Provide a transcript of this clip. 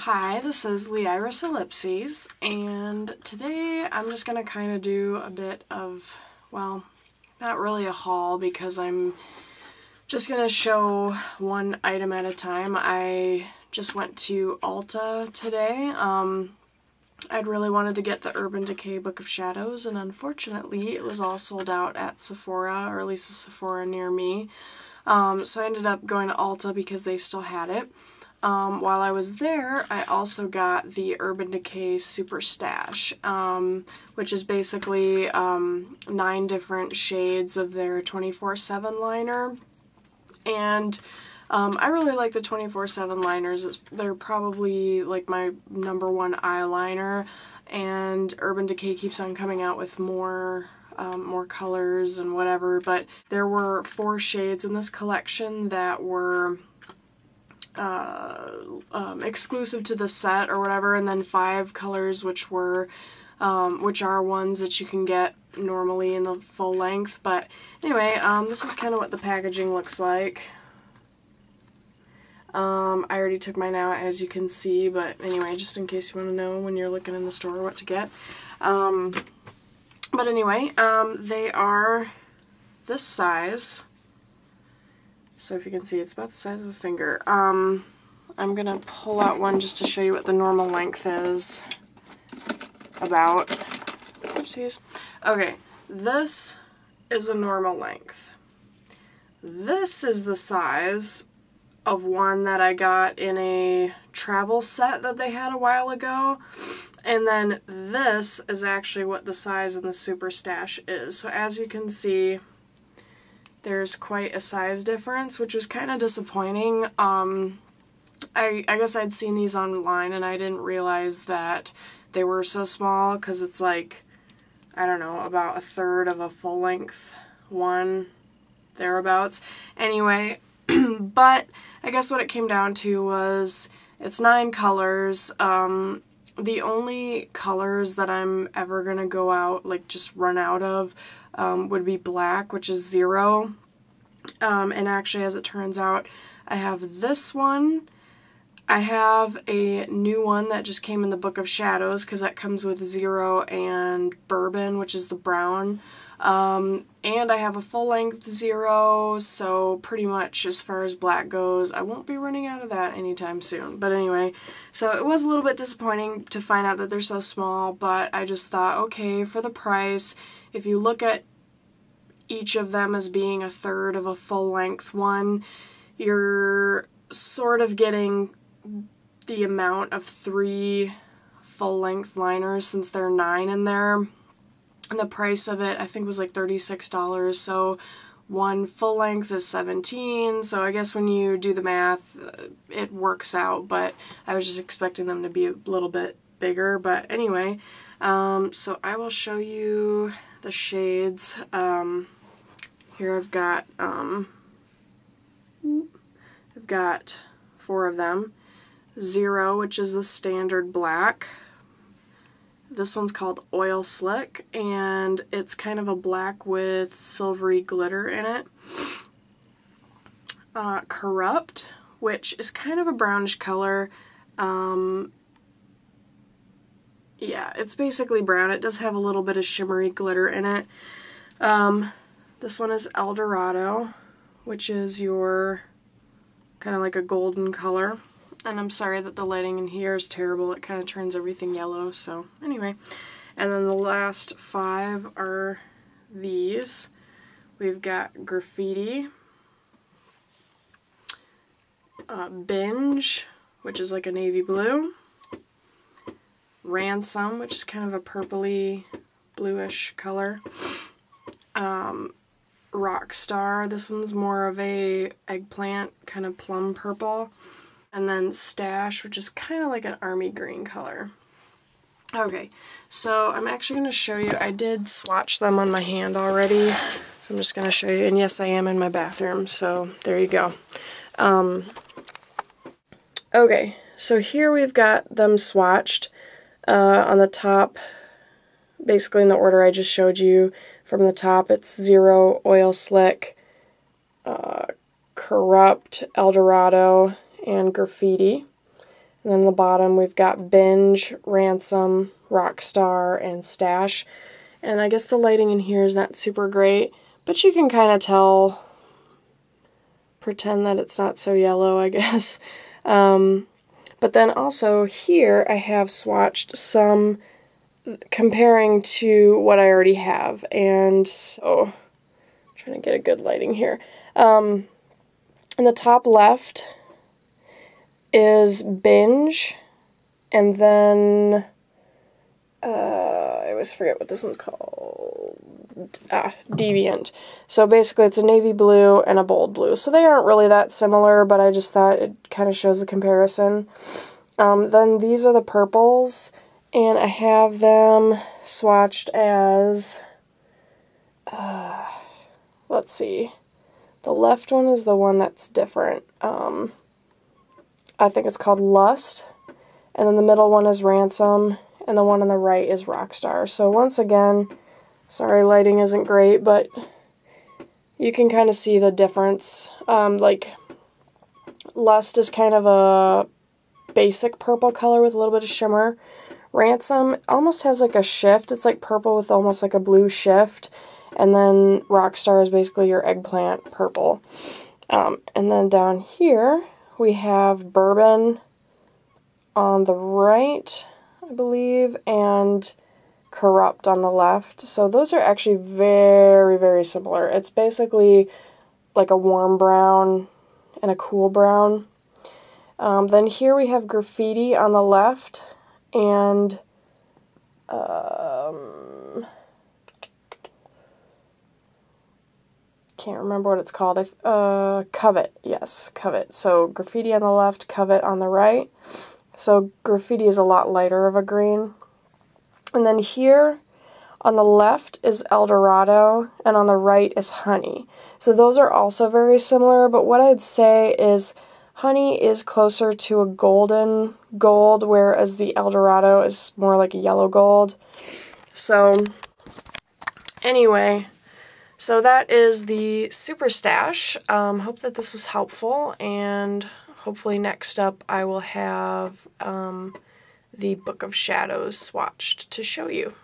Hi, this is leiriselipses, and today I'm just going to kind of do a bit of, well, not really a haul because I'm just going to show one item at a time. I just went to Ulta today. I'd really wanted to get the Urban Decay Book of Shadows, and unfortunately it was all sold out at Sephora, or at least a Sephora near me. So I ended up going to Ulta because they still had it. While I was there, I also got the Urban Decay Super Stash, which is basically 9 different shades of their 24/7 liner. And I really like the 24/7 liners. They're probably like my #1 eyeliner, and Urban Decay keeps on coming out with more colors and whatever, but there were 4 shades in this collection that were exclusive to the set or whatever, and then 5 colors which are ones that you can get normally in the full length. But anyway, this is kind of what the packaging looks like. I already took mine out, as you can see, but anyway, just in case you want to know when you're looking in the store what to get. But anyway, they are this size. So if you can see, it's about the size of a finger. I'm going to pull out one just to show you what the normal length is about. Oopsies. Okay, this is a normal length. This is the size of one that I got in a travel set that they had a while ago. And then this is actually what the size in the Super Stash is. So as you can see, there's quite a size difference, which was kind of disappointing. I guess I'd seen these online and I didn't realize that they were so small, because it's like, I don't know, about 1/3 of a full-length one, thereabouts. Anyway, but I guess what it came down to was it's 9 colors. The only colors that I'm ever gonna go out, like just run out of, would be black, which is 0. And actually, as it turns out, I have this one. I have a new one that just came in the Book of Shadows, because that comes with 0 and Bourbon, which is the brown. And I have a full-length 0, so pretty much as far as black goes, I won't be running out of that anytime soon. But anyway, so it was a little bit disappointing to find out that they're so small, but I just thought, okay, for the price, if you look at each of them as being 1/3 of a full-length one, you're sort of getting the amount of 3 full-length liners, since there are 9 in there. And the price of it, I think, was like $36, so one full length is $17, so I guess when you do the math, it works out, but I was just expecting them to be a little bit bigger. But anyway, so I will show you the shades. Here I've got 4 of them. 0, which is the standard black. This one's called Oil Slick, and it's kind of a black with silvery glitter in it. Corrupt, which is kind of a brownish color. Yeah, it's basically brown. It does have a little bit of shimmery glitter in it. This one is El Dorado, which is your kind of like a golden color. And I'm sorry that the lighting in here is terrible. It kind of turns everything yellow, so anyway. And then the last 5 are these. We've got Graffiti, Binge, which is like a navy blue, Ransom, which is kind of a purpley bluish color, Rockstar. This one's more of a eggplant, kind of plum purple. And then Stash, which is kind of like an army green color. Okay, so I'm actually going to show you. I did swatch them on my hand already, so I'm just going to show you. And yes, I am in my bathroom, so there you go. Okay, so here we've got them swatched. On the top, basically in the order I just showed you. From the top, it's 0, Oil Slick, Corrupt, El Dorado, and Graffiti. And then the bottom we've got Binge, Ransom, Rockstar, and Stash. And I guess the lighting in here is not super great, but you can kind of tell, pretend that it's not so yellow, I guess. But then also here I have swatched some comparing to what I already have. And so, I'm trying to get a good lighting here. In the top left is Binge, and then I always forget what this one's called. Deviant. So basically it's a navy blue and a bold blue. So they aren't really that similar, but I just thought it kind of shows the comparison. Then these are the purples, and I have them swatched as, let's see, the left one is the one that's different. I think it's called Lust, and then the middle one is Ransom, and the one on the right is Rockstar. So once again, sorry lighting isn't great, but you can kind of see the difference. Like, Lust is kind of a basic purple color with a little bit of shimmer. Ransom almost has like a shift. It's like purple with almost like a blue shift. And then Rockstar is basically your eggplant purple. And then down here we have Bourbon on the right, I believe, and Corrupt on the left. So those are actually very, very similar. It's basically like a warm brown and a cool brown. Then here we have Graffiti on the left, and can't remember what it's called. Covet. Yes, Covet. So Graffiti on the left, Covet on the right. So Graffiti is a lot lighter of a green. And then here on the left is Eldorado, and on the right is Honey. So those are also very similar, but what I'd say is Honey is closer to a golden gold, whereas the Eldorado is more like a yellow gold. So anyway, so that is the Super Stash. Hope that this was helpful, and hopefully next up I will have the Book of Shadows swatched to show you.